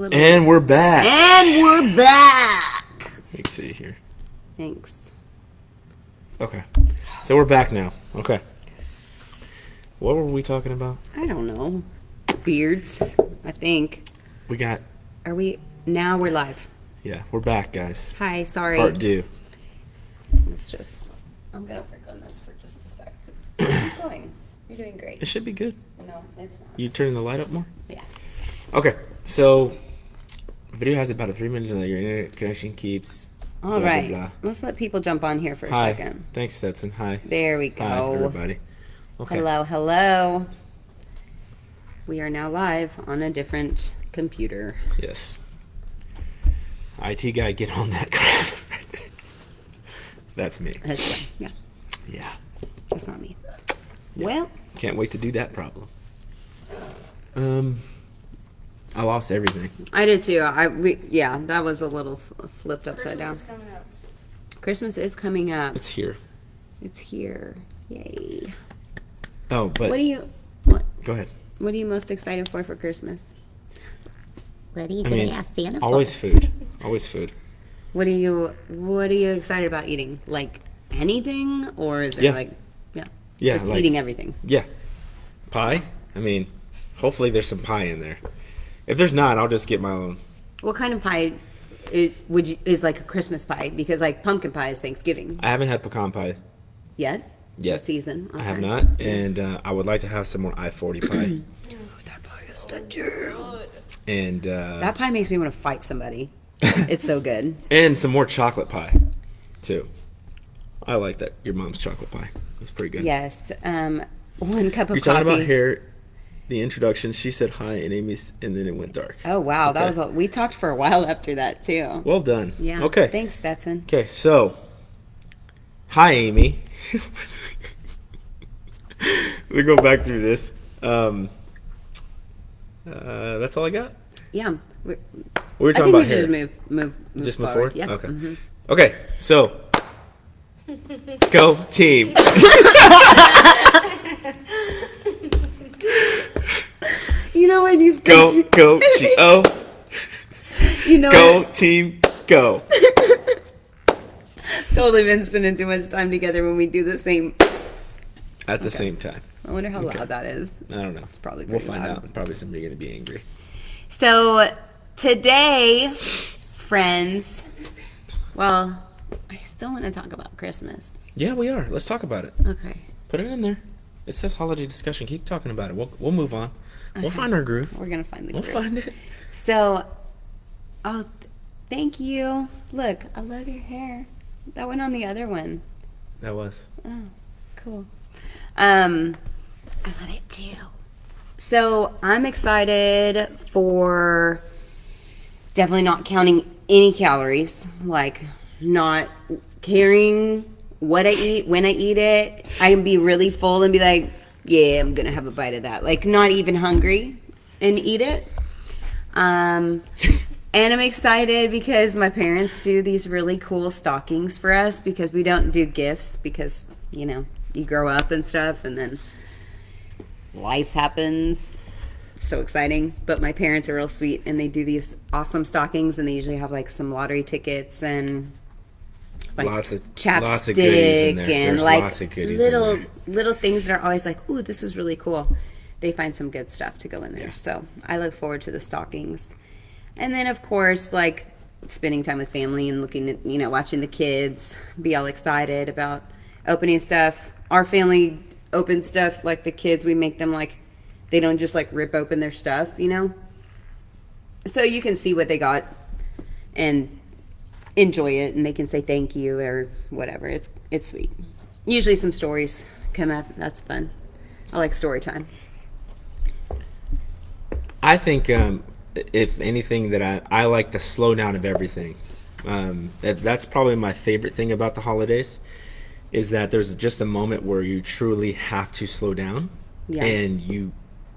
little. And we're back. And we're back. Let me see here. Thanks. Okay. So we're back now. Okay. What were we talking about? I don't know. Beards, I think. We got... Are we... Now we're live. Yeah, we're back, guys. Hi, sorry. Part due. It's just... I'm going to work on this for just a sec. Keep going. You're doing great. It should be good. No, it's not. You turning the light up more? Yeah. Okay, so... The video has about a 3-minute delay. Your internet connection keeps... All blah, right. blah, blah. Let's let people jump on here for a Hi. second. Thanks, Stetson. Hi. There we go. Hi, everybody. Okay. Hello, hello. We are now live on a different computer. Yes. IT guy, get on that crap. That's me. That's yeah. Yeah. That's not me. Yeah. Well, Can't wait to do that problem. I lost everything. I did too. Yeah, that was a little flipped upside down. Christmas is coming up. It's here. It's here. Yay. Oh, but... What Go ahead. What are you most excited for Christmas? What are you I gonna mean, ask Santa for? always food. Always food. What are you excited about eating? Like anything, or is it Yeah. like Yeah, just like- eating everything? Yeah. Pie? I mean, hopefully there's some pie in there. If there's not, I'll just get my own. What kind of pie is like a Christmas pie? Because like pumpkin pie is Thanksgiving. I haven't had pecan pie Yet? yet. This season. I have Okay. not, and I would like to have some more I-40 pie. That pie is the jam. And That pie makes me want to fight somebody. It's so good. and some more chocolate pie, too. I like that. Your mom's chocolate pie. It's pretty good. Yes. 1 cup of You're coffee. talking about here, the introduction. She said hi, and Amy's, and then it went dark. Oh wow, that Okay. was we talked for a while after that too. Well done. Yeah. Okay. Thanks, Stetson. Okay, so, hi, Amy. We go back through this. That's all I got. Yeah. We were I talking think we about should hair. just move Just move forward. forward. Yeah. Okay. Mhm. Okay. So, go team. You know what? He's Go G-O. You know Go what? team. Go. Totally been spending too much time together when we do the same. At the same time. I wonder how Okay. loud that is. I don't know. probably We'll pretty find loud. out. Probably somebody gonna be angry. So today, friends, well, I still want to talk about Christmas. Yeah, we are. Let's talk about it. Okay. Put it in there. It says holiday discussion. Keep talking about it. We'll move on. We'll find our groove. We're gonna find the We'll groove. find it. So, thank you. Look, I love your hair. That went on the other one. That was. Oh, cool. I love it too. So I'm excited for definitely not counting any calories, like not caring what I eat, when I eat it. I can be really full and be like, yeah, I'm gonna have a bite of that. Like not even hungry and eat it. And I'm excited because my parents do these really cool stockings for us because we don't do gifts because, you know, you grow up and stuff and then life happens. It's so exciting. But my parents are real sweet and they do these awesome stockings and they usually have like some lottery tickets and like Lots of goodies in chapstick there. and There's like lots of goodies in there. little things that are always like, ooh, this is really cool. They find some good stuff to go in there. Yeah. So I look forward to the stockings. And then of course, like spending time with family and looking at, you know, watching the kids be all excited about opening stuff. Our family opens stuff like the kids, we make them like, they don't just like rip open their stuff, you know? So you can see what they got and enjoy it and they can say thank you or whatever. It's sweet. Usually some stories come up. That's fun. I like story time. I think, if anything, that I like the slowdown of everything. That's probably my favorite thing about the holidays, is that there's just a moment where you truly have to slow down, Yeah. and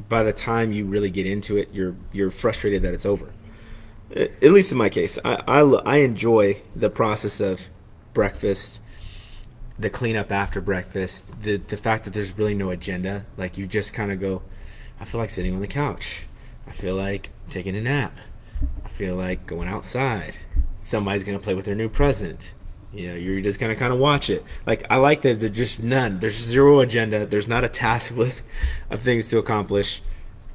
by the time you really get into it, you're frustrated that it's over. At least in my case, I enjoy the process of breakfast, the cleanup after breakfast, the fact that there's really no agenda. Like you just kind of go, I feel like sitting on the couch. I feel like taking a nap. feel like going outside. Somebody's gonna play with their new present. You're just gonna kind of watch it. Like, I like that there's just none. There's zero agenda. There's not a task list of things to accomplish.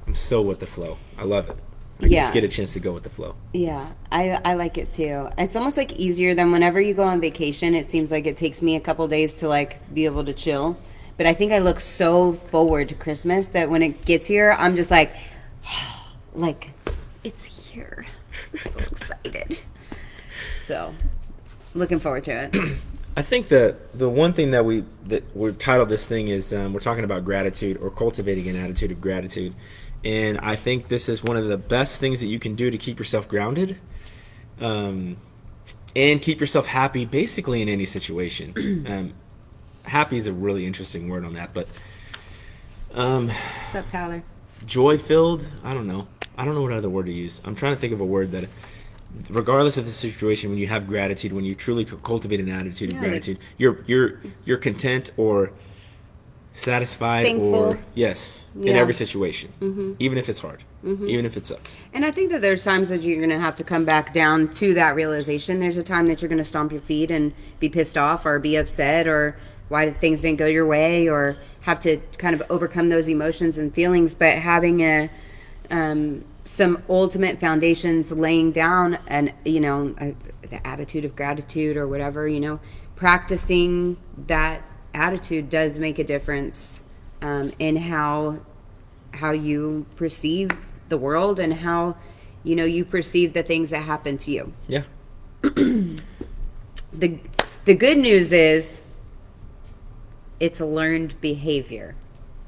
I'm so with the flow. I love it. I Yeah. just get a chance to go with the flow. Yeah, I like it too. It's almost like easier than whenever you go on vacation. It seems like it takes me a couple days to like be able to chill. But I think I look so forward to Christmas that when it gets here, I'm just like, like, it's here. I'm so excited. So, looking forward to it. I think the one thing that we've titled this thing is we're talking about gratitude, or cultivating an attitude of gratitude. And I think this is one of the best things that you can do to keep yourself grounded, and keep yourself happy basically in any situation. Happy is a really interesting word on that, but What's up, Tyler? joy-filled, I don't know what other word to use. I'm trying to think of a word that, regardless of the situation, when you have gratitude, when you truly cultivate an attitude of gratitude, you're content or satisfied, Thankful. or yes, in Yeah. every situation, even if it's hard, even if it sucks. And I think that there's times that you're going to have to come back down to that realization. There's a time that you're going to stomp your feet and be pissed off or be upset or why things didn't go your way, or have to kind of overcome those emotions and feelings. But having some ultimate foundations laying down, and the attitude of gratitude or whatever, practicing that attitude does make a difference in how you perceive the world and how you perceive the things that happen to you. Yeah. The good news is it's a learned behavior.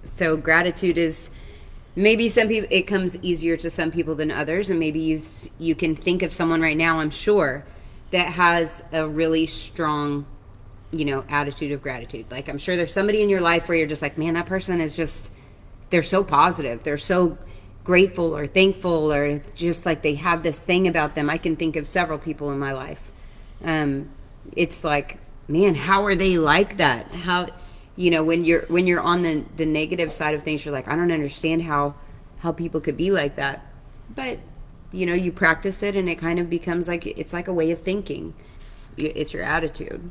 So gratitude is, maybe some people, it comes easier to some people than others, and maybe you can think of someone right now, I'm sure, that has a really strong attitude of gratitude. Like, I'm sure there's somebody in your life where you're just like, man, that person is just, they're so positive, they're so grateful or thankful, or just like they have this thing about them. I can think of several people in my life. It's like, man, how are they like that? How, when you're on the negative side of things, you're like, I don't understand how people could be like that. But you practice it, and it kind of becomes like, it's like a way of thinking. It's your attitude.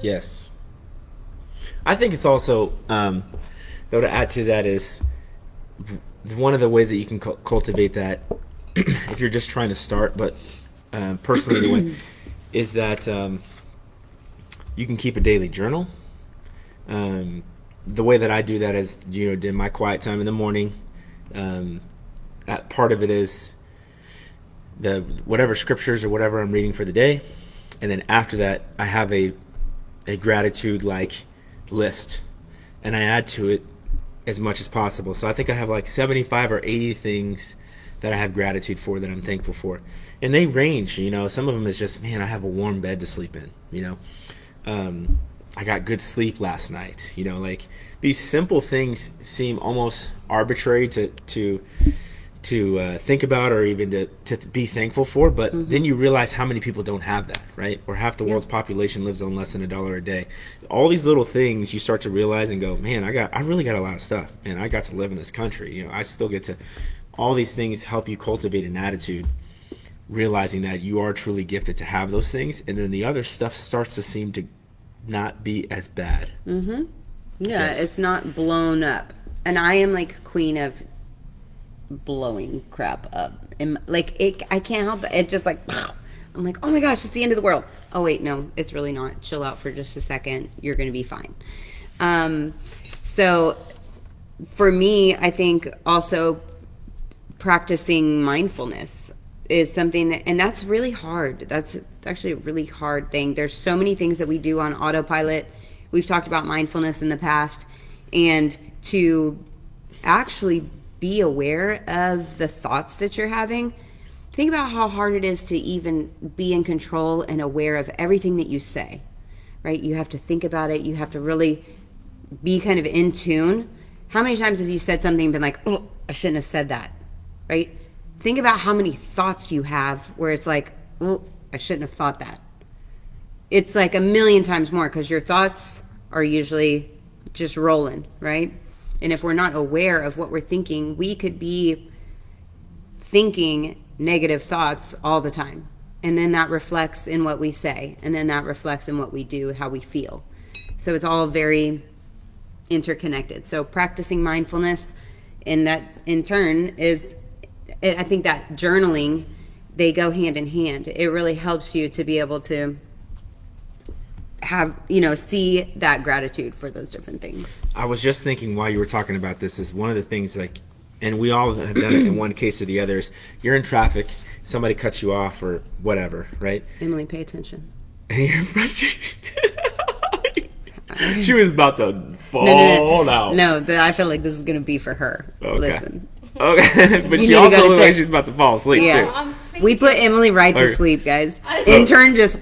Yes. I think it's also, though, to add to that is one of the ways that you can cultivate that, if you're just trying to start, but personally anyway, is that you can keep a daily journal. The way that I do that is, in my quiet time in the morning, that part of it is the whatever scriptures or whatever I'm reading for the day, and then after that, I have a gratitude list, and I add to it as much as possible. So I think I have like 75 or 80 things that I have gratitude for, that I'm thankful for, and they range. Some of them is just, man, I have a warm bed to sleep in. I got good sleep last night. Like, these simple things seem almost arbitrary to think about, or even to be thankful for, but then you realize how many people don't have that, right? Or half the world's population lives on less than $1 a day. All these little things you start to realize and go, man, I really got a lot of stuff, and I got to live in this country. I still get to. All these things help you cultivate an attitude, realizing that you are truly gifted to have those things, and then the other stuff starts to seem to not be as bad. Yeah, Yes. It's not blown up. And I am like queen of blowing crap up. And I can't help it. It just like, I'm like, oh my gosh, it's the end of the world. Oh wait, no, it's really not. Chill out for just a second. You're going to be fine. So for me, I think also practicing mindfulness is something that, and that's really hard. That's actually a really hard thing. There's so many things that we do on autopilot. We've talked about mindfulness in the past, and to actually be aware of the thoughts that you're having. Think about how hard it is to even be in control and aware of everything that you say, right? You have to think about it. You have to really be kind of in tune. How many times have you said something and been like, oh, I shouldn't have said that, right? Think about how many thoughts you have where it's like, oh, I shouldn't have thought that. It's like a million times more, because your thoughts are usually just rolling, right? And if we're not aware of what we're thinking, we could be thinking negative thoughts all the time. And then that reflects in what we say. And then that reflects in what we do, how we feel. So it's all very interconnected. So practicing mindfulness, and that in turn is, I think that journaling, they go hand in hand. It really helps you to be able to have, see that gratitude for those different things. I was just thinking while you were talking about this, is one of the things, like, and we all have done it in one case or the other, is you're in traffic, somebody cuts you off or whatever, right? Emily, pay attention. And you're frustrated. She was about to fall out. No, I feel like this is going to be for her. Okay. Listen. Okay, but You she need to also go to looks like check. she's about to fall asleep, Yeah. too. We put Emily right to Okay. sleep, guys. Intern just,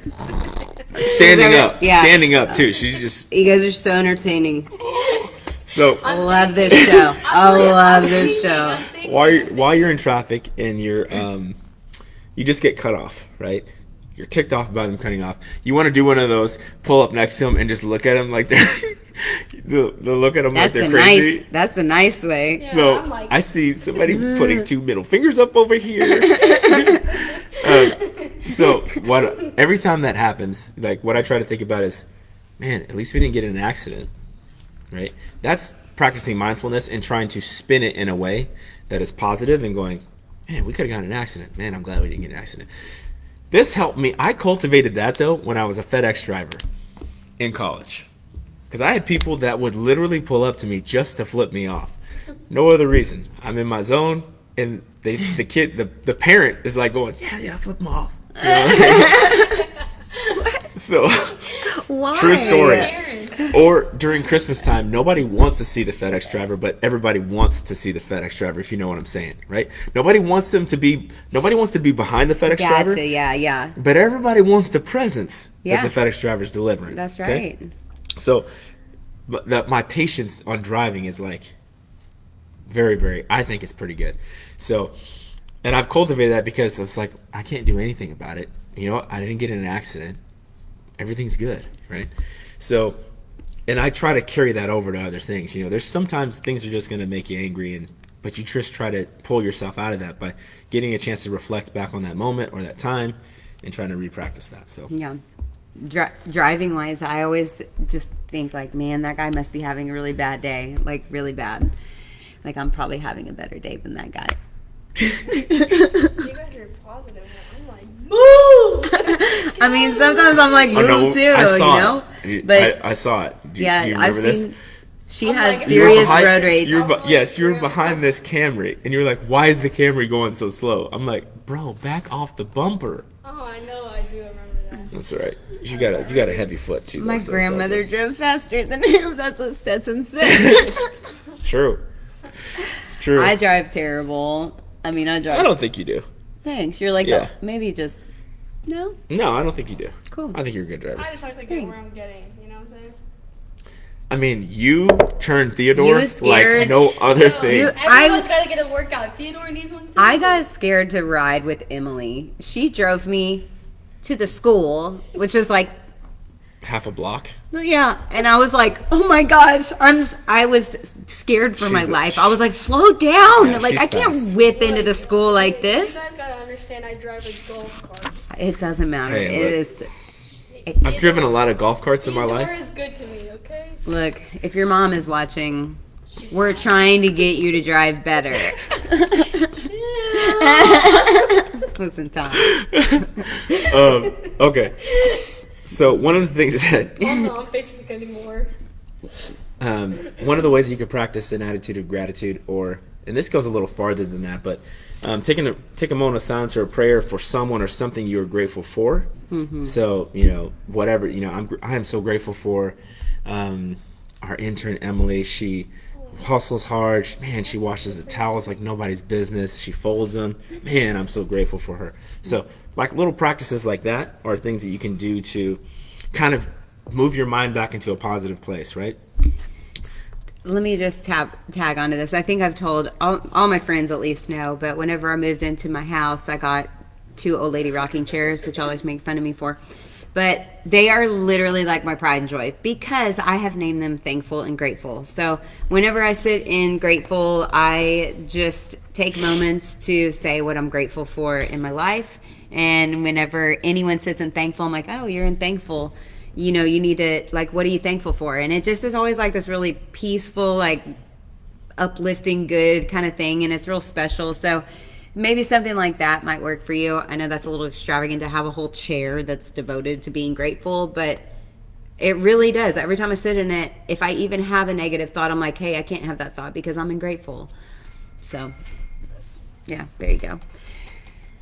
Standing up. Yeah. Standing up, too. She just... you guys are so entertaining. So... I love this show. I love this show. while you're in traffic and you're you just get cut off, right? You're ticked off about them cutting off. You want to do one of those, pull up next to them and just look at them like they're they'll look at them That's like the they're crazy. nice. That's the nice way. Yeah, So I'm like- I see somebody putting two middle fingers up over here. So every time that happens, like, what I try to think about is, man, at least we didn't get in an accident, right? That's practicing mindfulness and trying to spin it in a way that is positive and going, man, we could have gotten in an accident. Man, I'm glad we didn't get in an accident. This helped me. I cultivated that, though, when I was a FedEx driver in college. Because I had people that would literally pull up to me just to flip me off. No other reason. I'm in my zone, and the parent is like going, yeah, flip them off. You know? So, Why? true story. Parents. Or during Christmas time, nobody wants to see the FedEx driver, but everybody wants to see the FedEx driver, if you know what I'm saying, right? Nobody wants to be behind the FedEx driver, Gotcha. Yeah. but everybody wants the presence Yeah. that the FedEx driver's delivering. That's okay? right. So, my patience on driving is like very, very, I think it's pretty good. So, and I've cultivated that because I was like, I can't do anything about it. You know what? I didn't get in an accident. Everything's good, right? So, and I try to carry that over to other things. You know, there's sometimes things are just going to make you angry, but you just try to pull yourself out of that by getting a chance to reflect back on that moment or that time and trying to re-practice that. So, Yeah. Driving wise, I always just think like, man, that guy must be having a really bad day, like really bad. Like I'm probably having a better day than that guy. You guys are positive. I'm like, move! I mean, sometimes I'm like, move no, too, I saw you know? it. But I saw it. Do you yeah, remember I've this? seen. She Oh has my God. You were serious behind- road rage. Yes, you were behind this Camry, and you're like, "Why is the Camry going so slow?" I'm like, "Bro, back off the bumper." Oh, I know. I do remember that. That's all right. You got a heavy foot too. My though, so it's all grandmother good. drove faster than him. That's what Stetson said. It's true. It's true. I drive terrible. I mean, I drive. I don't think you do. Thanks. You're like, Yeah. oh, maybe just no. No, I don't think you do. Cool. I think you're a good driver. I just like to get where Thanks. I'm getting. You know what I'm saying? I mean, you turned Theodore You like scared- no other thing. You- Everyone's got to get a workout. Theodore needs one too. I got scared to ride with Emily. She drove me to the school, which is like, Half a block. yeah. And I was like, oh my gosh, I was scared for my She's a- life. I was like, slow down. Yeah, like, she's I can't fast. whip into the school like You this. guys got to understand I drive a golf cart. It doesn't matter. Hey, It look. is. I've driven a lot of golf carts in my Theodore life. is good to me, okay? Look, if your mom is watching, we're trying to get you to drive better. Listen, Tom. Okay. So one of the things that I'm not on Facebook anymore. one of the ways you could practice an attitude of gratitude, or, and this goes a little farther than that, but take a moment of silence or a prayer for someone or something you are grateful for. So, you know, whatever, you know, I am so grateful for our intern Emily. She hustles hard. Man, she washes the towels like nobody's business. She folds them. Man, I'm so grateful for her. So, like, little practices like that are things that you can do to kind of move your mind back into a positive place, right? Let me just tag onto this. I think I've told all my friends at least know, but whenever I moved into my house, I got 2 old lady rocking chairs that y'all like to make fun of me for. But they are literally like my pride and joy because I have named them thankful and grateful. So whenever I sit in grateful, I just take moments to say what I'm grateful for in my life. And whenever anyone sits in thankful, I'm like, oh, you're in thankful. You know, you need to, like, what are you thankful for? And it just is always like this really peaceful, like, uplifting, good kind of thing. And it's real special. So maybe something like that might work for you. I know that's a little extravagant to have a whole chair that's devoted to being grateful, but it really does. Every time I sit in it, if I even have a negative thought, I'm like, hey, I can't have that thought because I'm ungrateful. So, yeah, there you go.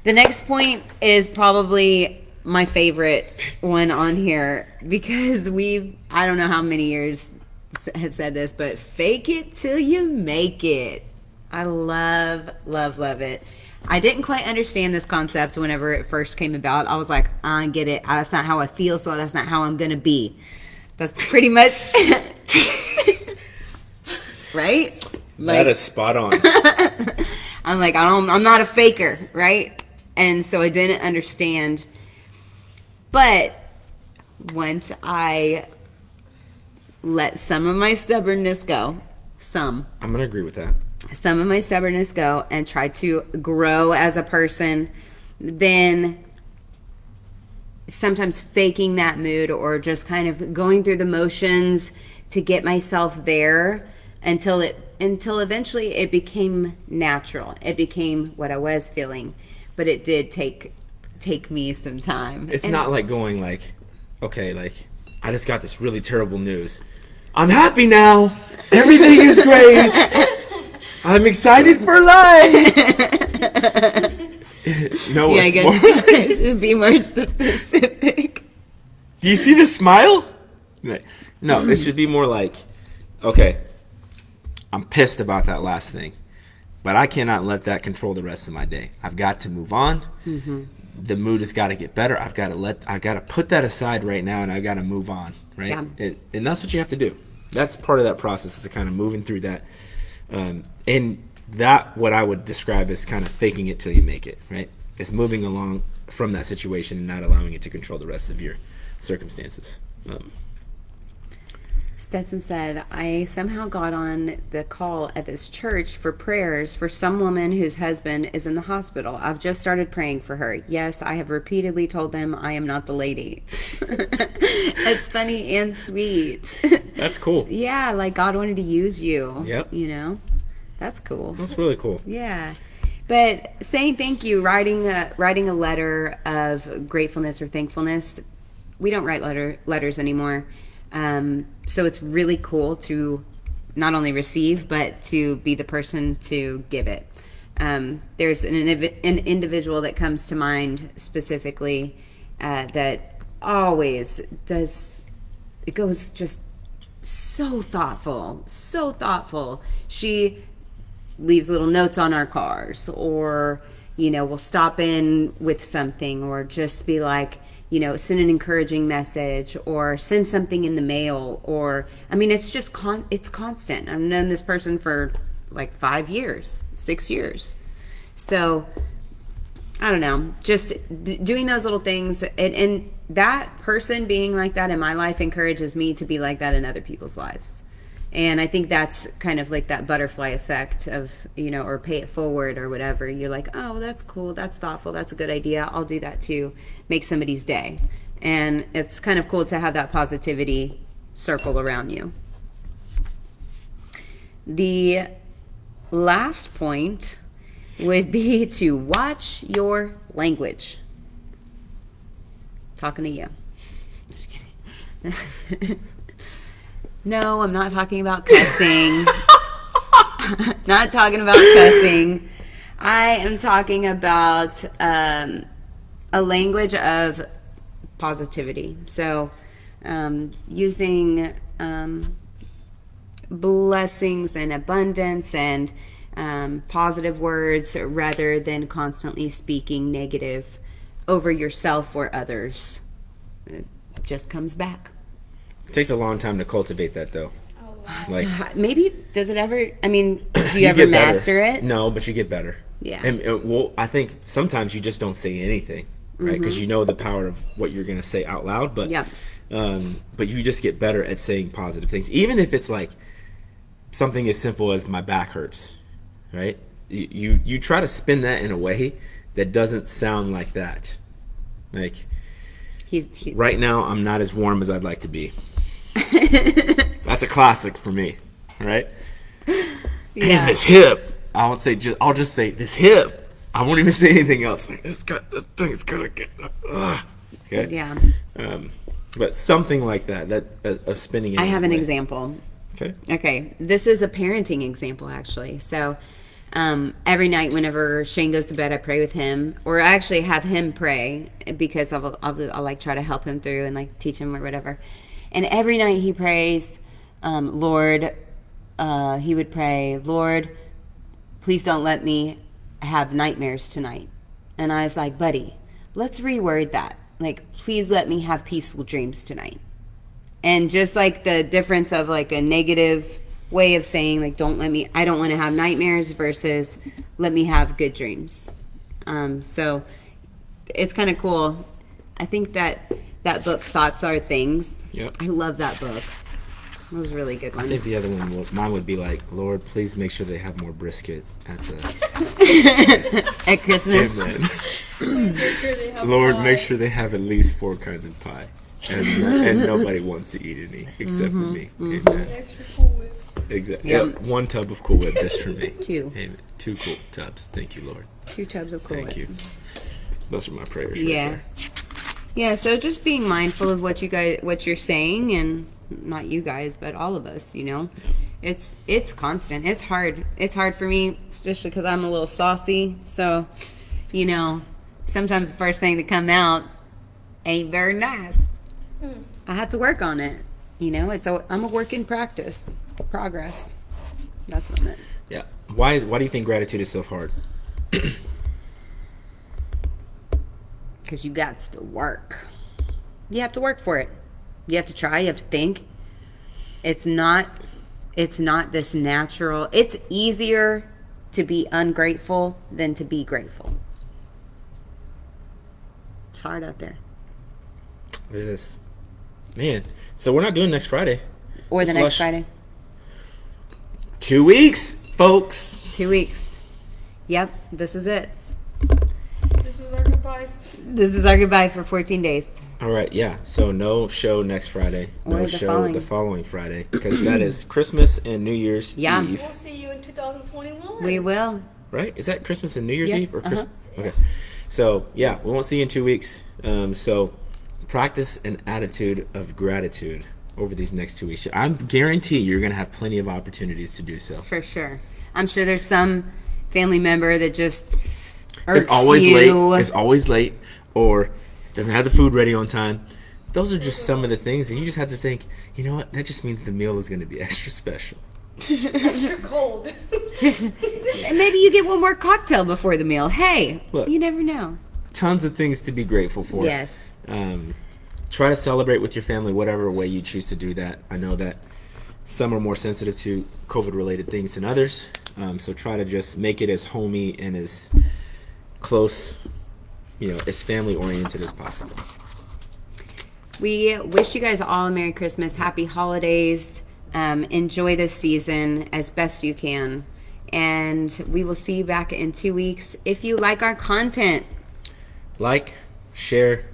The next point is probably my favorite one on here because I don't know how many years have said this, but fake it till you make it. I love, love, love it. I didn't quite understand this concept whenever it first came about. I was like, I get it. That's not how I feel, so that's not how I'm going to be. That's pretty much right? Like, that is spot on. I'm like, I'm not a faker, right? And so I didn't understand. But once I let some of my stubbornness go, I'm going to agree with that. Some of my stubbornness go and try to grow as a person, then sometimes faking that mood or just kind of going through the motions to get myself there until eventually it became natural. It became what I was feeling, but it did take me some time. It's not like going like, okay, like I just got this really terrible news. I'm happy now. Everything is great. I'm excited for life. No, yeah, I it's guess more like, I should be more specific. do you see the smile? No, it should be more like, okay, I'm pissed about that last thing, but I cannot let that control the rest of my day. I've got to move on. Mm-hmm. The mood has got to get better. I've got to put that aside right now, and I've got to move on, right? Yeah. And that's what you have to do. That's part of that process, is kind of moving through that. And that, what I would describe as kind of faking it till you make it, right? It's moving along from that situation and not allowing it to control the rest of your circumstances. Stetson said, I somehow got on the call at this church for prayers for some woman whose husband is in the hospital. I've just started praying for her. Yes, I have repeatedly told them I am not the lady. It's funny and sweet. That's cool. Yeah, like God wanted to use you. Yep. You know? That's cool. That's really cool. Yeah. But saying thank you, writing a letter of gratefulness or thankfulness, we don't write letters anymore. So it's really cool to not only receive, but to be the person to give it. There's an individual that comes to mind specifically that always does, it goes just so thoughtful. She leaves little notes on our cars, or, we'll stop in with something, or just be like, send an encouraging message, or send something in the mail, or, it's just, it's constant. I've known this person for like 5 years, 6 years. So, I don't know, just doing those little things, and that person being like that in my life encourages me to be like that in other people's lives. And I think that's kind of like that butterfly effect of, or pay it forward or whatever. You're like, oh, that's cool. That's thoughtful. That's a good idea. I'll do that too. Make somebody's day. And it's kind of cool to have that positivity circle around you. The last point would be to watch your language. Talking to you. No, I'm not talking about cussing. Not talking about cussing. I am talking about a language of positivity. So using blessings and abundance and positive words rather than constantly speaking negative over yourself or others. It just comes back. It takes a long time to cultivate that, though. Oh, wow. Like, So, maybe, does it ever, do you ever get better. master it? No, but you get better. Yeah. And I think sometimes you just don't say anything. right? Because you know the power of what you're going to say out loud, but Yep. but you just get better at saying positive things, even if it's like something as simple as my back hurts, right? You try to spin that in a way that doesn't sound like that. Like, He's right now, I'm not as warm as I'd like to be. That's a classic for me, right? And this hip. I'll just say this hip. I won't even say anything else. Like, this thing's gonna get. Okay. Yeah. But something like that. A spinning. I have an way. example. Okay. Okay, this is a parenting example actually. So, every night whenever Shane goes to bed, I pray with him, or I actually have him pray because I'll like try to help him through and like teach him or whatever. And every night he prays, Lord, he would pray, Lord, please don't let me have nightmares tonight. And I was like, buddy, let's reword that. Like, please let me have peaceful dreams tonight. And just like the difference of like a negative way of saying like I don't want to have nightmares versus let me have good dreams. So it's kind of cool. I think that book, Thoughts Are Things. Yep. I love that book. It was a really good one. I think the other one, mine would be like, Lord, please make sure they have more brisket at the. At Christmas. Amen. Please make sure they have Lord, pie. make sure they have at least 4 kinds of pie, and nobody wants to eat any except for me. Amen. Extra Cool Whip. Exactly. Yep. Yep. 1 tub of Cool Whip just for me. 2. Amen. 2 cool tubs. Thank you, Lord. 2 tubs of Cool Thank Whip. you. Those are my prayers. Right Yeah. there. Yeah, so just being mindful of what you're saying, and not you guys, but all of us, you know. It's constant. It's hard. It's hard for me, especially because I'm a little saucy. So, you know, sometimes the first thing to come out ain't very nice. I have to work on it. You know, I'm a work in progress. That's what I meant. Yeah. Why do you think gratitude is so hard? Because you got to work. You have to work for it. You have to try. You have to think. It's not this natural. It's easier to be ungrateful than to be grateful. It's hard out there. It is. Man. So we're not doing next Friday. Or the Slush. next Friday. 2 weeks, folks. 2 weeks. Yep, this is it. This is our goodbyes. This is our goodbye for 14 days. All right, yeah. So no show next Friday. No Or the show following. the following Friday because that is Christmas and New Year's Yeah. Eve. We'll see you in 2021. We will. Right? Is that Christmas and New Year's Yeah, Eve or Christmas? Okay. So yeah, we won't see you in 2 weeks. So practice an attitude of gratitude over these next 2 weeks. I guarantee you're gonna have plenty of opportunities to do so. For sure. I'm sure there's some family member that just irks It's always you. late. It's always late, or doesn't have the food ready on time. Those are just some of the things, and you just have to think. You know what? That just means the meal is going to be extra special. Extra cold. Just, maybe you get one more cocktail before the meal. Hey, Look. you never know. Tons of things to be grateful for. Yes. Try to celebrate with your family, whatever way you choose to do that. I know that some are more sensitive to COVID-related things than others, so try to just make it as homey and as close, as family-oriented as possible. We wish you guys all a Merry Christmas, Happy Holidays. Enjoy this season as best you can. And we will see you back in 2 weeks. If you like our content, Like, share,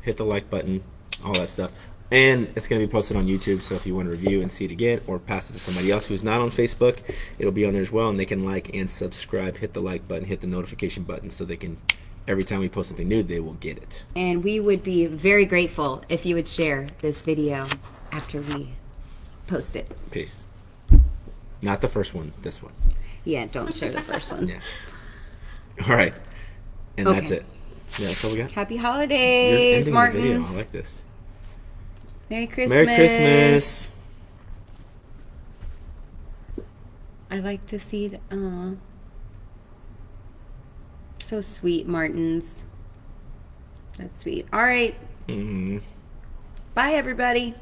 hit the like button, all that stuff. And it's going to be posted on YouTube, so if you want to review and see it again or pass it to somebody else who's not on Facebook, it'll be on there as well, and they can like and subscribe, hit the like button, hit the notification button, so they can, every time we post something new, they will get it. and we would be very grateful if you would share this video after we post it. Peace. Not the first one, this one. Yeah, don't share the first one. Yeah. All right. And Okay. that's it. Yeah, that's all we got. Happy You're holidays, ending the video. I Martins. like this. Merry Christmas. Merry Christmas. I like to see the, so sweet, Martins. That's sweet. All right. Mm. Bye, everybody.